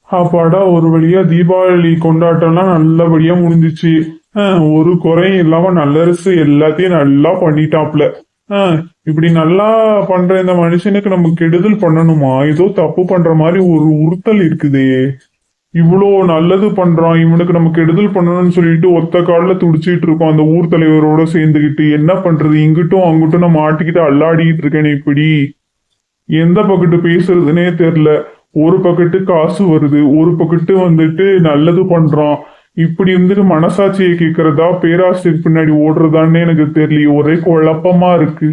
அப்பாடா ஒரு வழியா தீபாவளி கொண்டாட்டம்லாம் நல்லபடியா முடிஞ்சிச்சு. ஒரு குறையும் இல்லாம நல்லரசு எல்லாத்தையும் நல்லா பண்ணிட்டாப்ல. ஆஹ் இப்படி நல்லா பண்ற இந்த மனுஷனுக்கு நம்ம கெடுதல் பண்ணணுமா? ஏதோ தப்பு பண்ற மாதிரி ஒரு உறுத்தல் இருக்குதே. இவ்வளோ நல்லது பண்றான், இவனுக்கு நம்ம கெடுதல் பண்ணணும்னு சொல்லிட்டு ஒத்த கால்ல துடிச்சிட்டு இருக்கோம் அந்த ஊர் தலைவரோட சேர்ந்துக்கிட்டு. என்ன பண்றது, இங்கிட்டும் அங்கிட்டும் நான் மாட்டிக்கிட்டு அல்லாடிக்கிட்டு இருக்கேனே இப்படி. எந்த பக்கத்து பேசுறதுனே தெரியல. ஒரு பக்கத்து காசு வருது, ஒரு பக்கத்து வந்துட்டு நல்லது பண்றான். இப்படி இருந்துட்டு மனசாட்சியை கேட்கறதா பேராசிரியர் பின்னாடி ஓடுறதான்னு எனக்கு தெரியல. ஒரே குழப்பமா இருக்கு.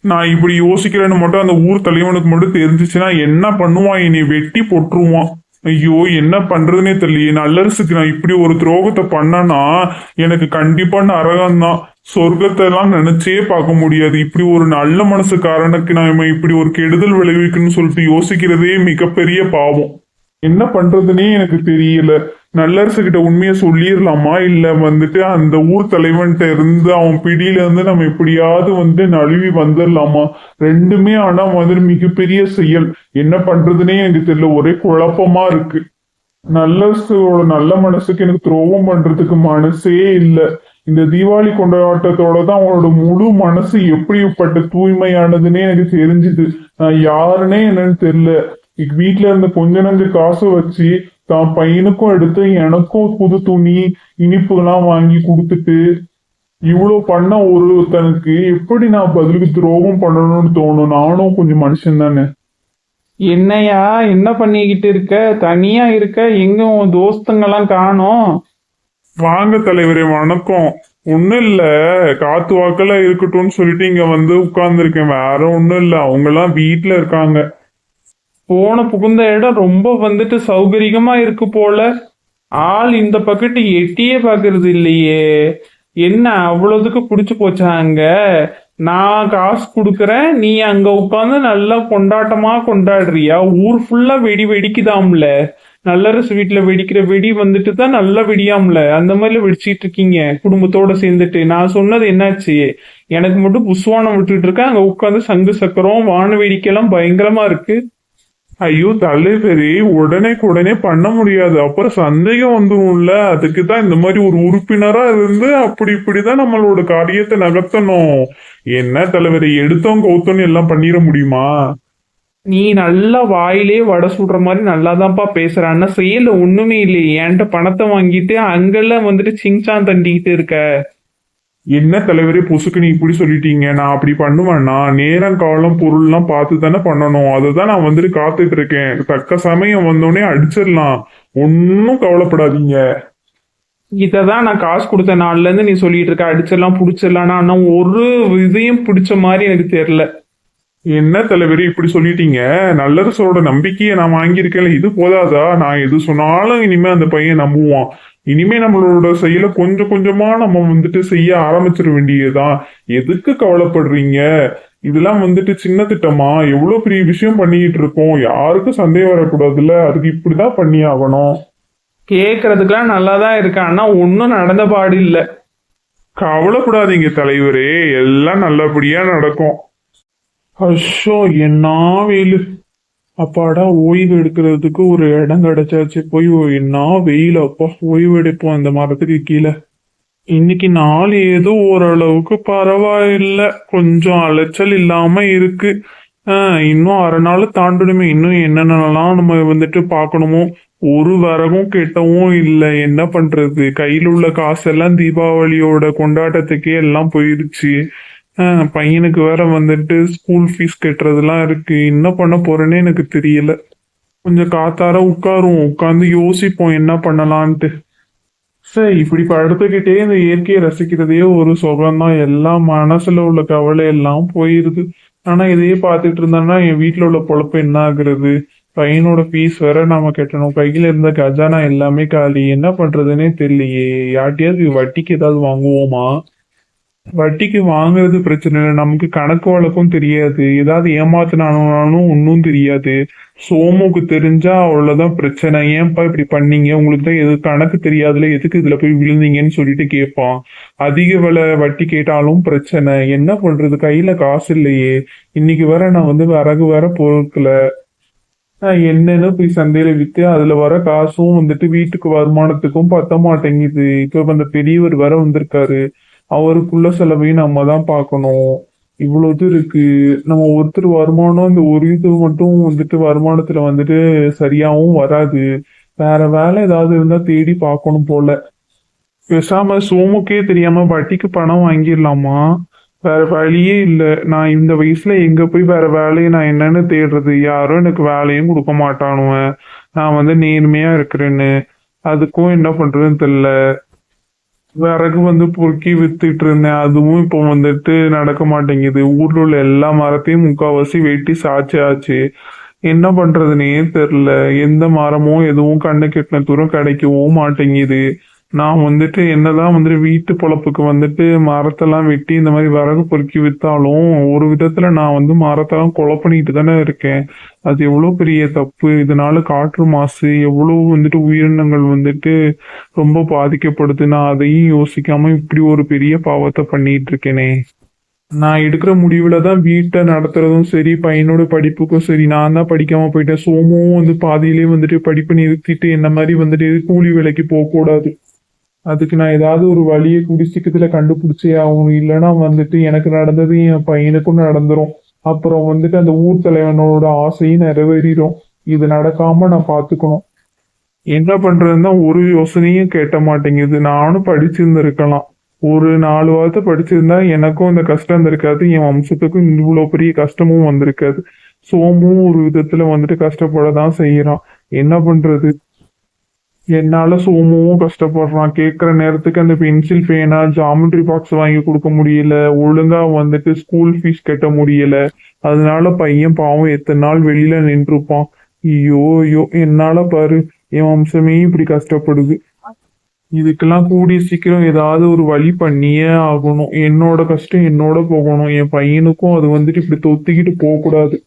நான் இப்படி யோசிக்கிறேன்னு மட்டும் அந்த ஊர் தலைவனுக்கு மட்டும் தெரிஞ்சிச்சுன்னா என்ன பண்ணுவான், என்னை வெட்டி போட்டுருவான். ஐயோ என்ன பண்றதுனே தெரியலையே. நல்லரசுக்கு நான் இப்படி ஒரு துரோகத்தை பண்ணனா எனக்கு கண்டிப்பா நரகம்தான். சொர்க்கத்தை எல்லாம் நினைச்சே பார்க்க முடியாது. இப்படி ஒரு நல்ல மனசுக்காரனுக்கு நாம இப்படி ஒரு கெடுதல் விளைவிக்கணும்னு சொல்லிட்டு யோசிக்கிறதே மிகப்பெரிய பாவம். என்ன பண்றதுனே எனக்கு தெரியல. நல்லரசு கிட்ட உண்மையை சொல்லிடலாமா, இல்ல வந்துட்டு அந்த ஊர் தலைவன்கிட்ட இருந்து அவன் பிடியில இருந்து நம்ம எப்படியாவது வந்து நழுவி வந்துடலாமா? ரெண்டுமே ஆனா வந்துட்டு மிகப்பெரிய செயல். என்ன பண்றதுனே எனக்கு தெரியல. ஒரே குழப்பமா இருக்கு. நல்லரசோட நல்ல மனசுக்கு எனக்கு துரோகம் பண்றதுக்கு மனசே இல்ல. இந்த தீபாவளி கொண்டாட்டத்தோட தான் அவனோட முழு மனசு எப்படிப்பட்ட தூய்மையானதுன்னே எனக்கு தெரிஞ்சுது. நான் யாருன்னே என்னன்னு தெரியல. வீட்டுல இருந்த கொஞ்ச நஞ்ச காசு வச்சு தான் பையனுக்கும் எடுத்து எனக்கும் புது துணி இனிப்பு எல்லாம் வாங்கி கொடுத்துட்டு இவ்வளவு பண்ண ஒருத்தனுக்கு எப்படி நான் பதிலுக்கு துரோகம் பண்ணணும்னு தோணும்? நானும் கொஞ்சம் மனுஷன் தானே. என்னையா என்ன பண்ணிக்கிட்டு இருக்க? தனியா இருக்க? எங்க உன் தோஸ்துங்கெல்லாம் காணோம்? வாங்க தலைவரே, வணக்கம். ஒண்ணும் இல்ல, காத்து வாக்கெல்லாம் இருக்கட்டும்னு சொல்லிட்டு இங்க வந்து உட்கார்ந்துருக்கேன். வேற ஒண்ணும் இல்ல, அவங்க எல்லாம் வீட்டுல இருக்காங்க. போன புகுந்த இடம் ரொம்ப வந்துட்டு சௌகரியமா இருக்கு போல. ஆள் இந்த பக்கத்து எட்டியே பாக்குறது இல்லையே. என்ன அவ்வளவுக்கு பிடிச்சு போச்சா அங்க? நான் காசு கொடுக்கறேன், நீ அங்க உட்காந்து நல்லா கொண்டாட்டமா கொண்டாடுறியா? ஊர் ஃபுல்லா வெடி வெடிக்குதாம்ல. நல்லரசு வீட்டுல வெடிக்கிற வெடி வந்துட்டு தான் நல்ல வெடியாம்ல. அந்த மாதிரில வெடிச்சிட்டு இருக்கீங்க குடும்பத்தோட சேர்ந்துட்டு. நான் சொன்னது என்னாச்சு? எனக்கு மட்டும் புஸ்வானம் விட்டுட்டு இருக்கேன், அங்க உட்காந்து சங்கு சக்கரம் வான வேடிக்கையெல்லாம் பயங்கரமா இருக்கு. ஐயோ தலைவரே, உடனே பண்ண முடியாது, அப்புறம் சந்தேகம் வந்துரும்ல. அதுக்கு தான் இந்த மாதிரி ஒரு உறுப்பினரா இருந்து அப்படி இப்படிதான் நம்மளோட காரியத்தை நகர்த்தணும். என்ன தலைவரே, எடுத்தோம் கௌத்தோன்னு எல்லாம் பண்ணிட முடியுமா? நீ நல்லா வாயிலே வடை சுடுற மாதிரி நல்லாதான்ப்பா பேசுற. ஆனா செயல ஒண்ணுமே இல்லையே. என்கிட்ட பணத்தை வாங்கிட்டு அங்கெல்லாம் வந்துட்டு சிங்சான் தண்டிக்கிட்டு இருக்க. என்ன தலைவரே பொசுக்கு நீ இப்படி சொல்லிட்டீங்க? நான் அப்படி பண்ணுவேன்னா நேரம் காலம் பொருள்லாம் பார்த்து தானே பண்ணணும். அதுதான் நான் வந்துட்டு காத்துட்டு இருக்கேன். தக்க சமயம் வந்தோடனே அடிச்சிடலாம். ஒன்னும் கவலைப்படாதீங்க. இததான் நான் காசு கொடுத்த நாள்ல இருந்து நீ சொல்லிட்டு இருக்க, அடிச்சிடலாம் புடிச்சிடலாம். ஆனா ஒரு இதையும் பிடிச்ச மாதிரி எனக்கு தெரியல. என்ன தலைவரே இப்படி சொல்லிட்டீங்க? நல்லரசோட நம்பிக்கையை நான் வாங்கியிருக்கேன், இது போதாதா? நான் எது சொன்னாலும் இனிமே அந்த பையன் நம்புவான். இனிமே நம்மளோட செயலை கொஞ்சம் கொஞ்சமா நம்ம வந்துட்டு செய்ய ஆரம்பிச்சிட வேண்டியதுதான். எதுக்கு கவலைப்படுறீங்க? இதெல்லாம் வந்துட்டு சின்ன திட்டமா? எவ்வளவு பெரிய விஷயம் பண்ணிக்கிட்டு இருக்கோம். யாருக்கும் சந்தேகம் வரக்கூடாதுல்ல. அதுக்கு இப்படிதான் பண்ணி ஆகணும். கேட்கறதுக்கெல்லாம் நல்லாதான் இருக்கு, ஆனா ஒன்னும் நடந்த பாடு இல்ல. கவலைப்படாதீங்க தலைவரே, எல்லாம் நல்லபடியா நடக்கும். அஷோ என்ன வெயில். அப்பாடா ஓய்வு எடுக்கிறதுக்கு ஒரு இடம் கிடைச்சாச்சு. போய் என்ன வெயில் அப்பா, ஓய்வு எடுப்போம் அந்த மரத்துக்கு கீழே. இன்னைக்கு நாள் ஏதோ ஓரளவுக்கு பரவாயில்ல, கொஞ்சம் அலைச்சல் இல்லாம இருக்கு. இன்னும் அரை நாள் தாண்டணுமே. இன்னும் என்னென்னலாம் நம்ம வந்துட்டு பார்க்கணுமோ. ஒரு வரவும் கெட்டவும் இல்லை. என்ன பண்றது, கையில் உள்ள காசெல்லாம் தீபாவளியோட கொண்டாட்டத்துக்கே எல்லாம் போயிடுச்சு. பையனுக்கு வேற வந்துட்டு ஸ்கூல் ஃபீஸ் கட்டுறதுலாம் இருக்கு. என்ன பண்ண போறேன்னு எனக்கு தெரியல. கொஞ்சம் காத்தார உட்காருவோம், உட்காந்து யோசிப்போம் என்ன பண்ணலான்ட்டு. சரி, இப்படி படுத்துக்கிட்டே இந்த இயற்கையை ரசிக்கிறதே ஒரு சுகம்தான். எல்லாம் மனசுல உள்ள கவலை எல்லாம் போயிருது. ஆனா இதையே பார்த்துட்டு இருந்தான்னா என் வீட்டுல உள்ள பொழப்பு என்ன ஆகுறது? பையனோட ஃபீஸ் வேற நாம கட்டணும், கையில இருந்த கஜானா எல்லாமே காலி. என்ன பண்றதுன்னே தெரியலையே. யார்ட்டையாவது வட்டிக்கு ஏதாவது வாங்குவோமா? வட்டிக்கு வாங்குறது பிரச்சனை இல்லை, நமக்கு கணக்கு வழக்கம் தெரியாது. ஏதாவது ஏமாத்தினாலும் ஒன்னும் தெரியாது. சோமுக்கு தெரிஞ்சா அவ்வளவுதான் பிரச்சனை. ஏன்பா இப்படி பண்ணீங்க, உங்களுக்கு தான் எது கணக்கு தெரியாதுல, எதுக்கு இதுல போய் விழுந்தீங்கன்னு சொல்லிட்டு கேட்பான். அதிக விலை வட்டி கேட்டாலும் பிரச்சனை. என்ன பண்றது, கையில காசு இல்லையே. இன்னைக்கு வேற நான் வந்து விறகு வேற பொறுக்கல. என்னன்னு போய் சந்தையில வித்து அதுல வர காசும் வந்துட்டு வீட்டுக்கு வருமானத்துக்கும் பத்த மாட்டேங்குது. இப்ப அந்த பெரியவர் வர வந்திருக்காரு. அவருக்குள்ள செலவையும் நம்ம தான் பார்க்கணும். இவ்வளவு இது இருக்கு. நம்ம ஒருத்தர் வருமானம் இந்த ஒரு இது மட்டும் வந்துட்டு வருமானத்துல வந்துட்டு சரியாவும் வராது. வேற வேலை ஏதாவது இருந்தா தேடி பார்க்கணும் போல. பேசாம சோமுக்கே தெரியாம வட்டிக்கு பணம் வாங்கிடலாமா? வேற வழியே இல்ல. நான் இந்த வயசுல எங்க போய் வேற வேலையை நான் என்னன்னு தேடுறது? யாரும் எனக்கு வேலையும் கொடுக்க மாட்டானுவ. நான் வந்து நேர்மையா இருக்கிறேன்னு. அதுக்கும் என்ன பண்றதுன்னு தெரியல. விறகு வந்து பொறுக்கி வித்துட்டு இருந்தேன். அதுவும் இப்போ வந்துட்டு நடக்க மாட்டேங்குது. ஊர்ல உள்ள எல்லா மரத்தையும் முக்காவாசி வெட்டி சாய்ச்சாச்சு. என்ன பண்றதுனே தெரியல. எந்த மரமும் எதுவும் கண்ணு கெட்டின தூரம் கிடைக்கவும் மாட்டேங்குது. நான் வந்துட்டு என்னதான் வந்துட்டு வீட்டு பொழப்புக்கு வந்துட்டு மரத்தெல்லாம் வெட்டி இந்த மாதிரி விறகு பொறுக்கி வித்தாலும் ஒரு விதத்துல நான் வந்து மரத்தெல்லாம் கொலை பண்ணிட்டு தானே இருக்கேன். அது எவ்வளவு பெரிய தப்பு. இதனால காற்று மாசு எவ்வளவு வந்துட்டு உயிரினங்கள் வந்துட்டு ரொம்ப பாதிக்கப்படுது. நான் அதையும் யோசிக்காம இப்படி ஒரு பெரிய பாவத்தை பண்ணிட்டு இருக்கேனே. நான் எடுக்கிற முடிவுல தான் வீட்டை நடத்துறதும் சரி, பையனோட படிப்புக்கும் சரி. நான் தான் படிக்காம போயிட்டேன். சோமும் வந்து பாதியிலே வந்துட்டு படிப்பு நிறுத்திட்டு என்ன மாதிரி வந்துட்டு கூலி வேலைக்கு போக கூடாது. அதுக்கு நான் ஏதாவது ஒரு வழியை கூடி சீக்கிரத்துல கண்டுபிடிச்சே ஆகணும். இல்லைன்னா வந்துட்டு எனக்கு நடந்தது என் பையனுக்கும் நடந்துரும். அப்புறம் வந்துட்டு அந்த ஊர் தலைவனோட ஆசையும் நிறைவேறிடும். இது நடக்காம நான் பாத்துக்கணும். என்ன பண்றதுன்னா ஒரு யோசனையும் கேட்ட மாட்டேங்குது. நானும் படிச்சிருந்திருக்கலாம். ஒரு 4 வாரத்தை படிச்சிருந்தா எனக்கும் இந்த கஷ்டம் இருந்திருக்காது. என் வம்சத்துக்கும் இவ்வளவு பெரிய கஷ்டமும் வந்திருக்காது. சோமும் ஒரு விதத்துல வந்துட்டு கஷ்டப்படதான் செய்யறான். என்ன பண்றது? என்னால சோமுவும் கஷ்டப்படுறான். கேட்குற நேரத்துக்கு அந்த பென்சில் பேனா ஜாமெட்ரி பாக்ஸ் வாங்கி கொடுக்க முடியல. ஒழுங்கா வந்துட்டு ஸ்கூல் ஃபீஸ் கட்ட முடியல. அதனால பையன் பாவம் எத்தனை நாள் வெளியில நின்றுப்பான். ஐயோ ஐயோ, என்னால பாரு என் வம்சமே இப்படி கஷ்டப்படுது. இதுக்கெல்லாம் கூடிய சீக்கிரம் ஏதாவது ஒரு வழி பண்ணியே ஆகணும். என்னோட கஷ்டம் என்னோட போகணும். என் பையனுக்கும் அது வந்துட்டு இப்படி தொத்திக்கிட்டு போக கூடாது.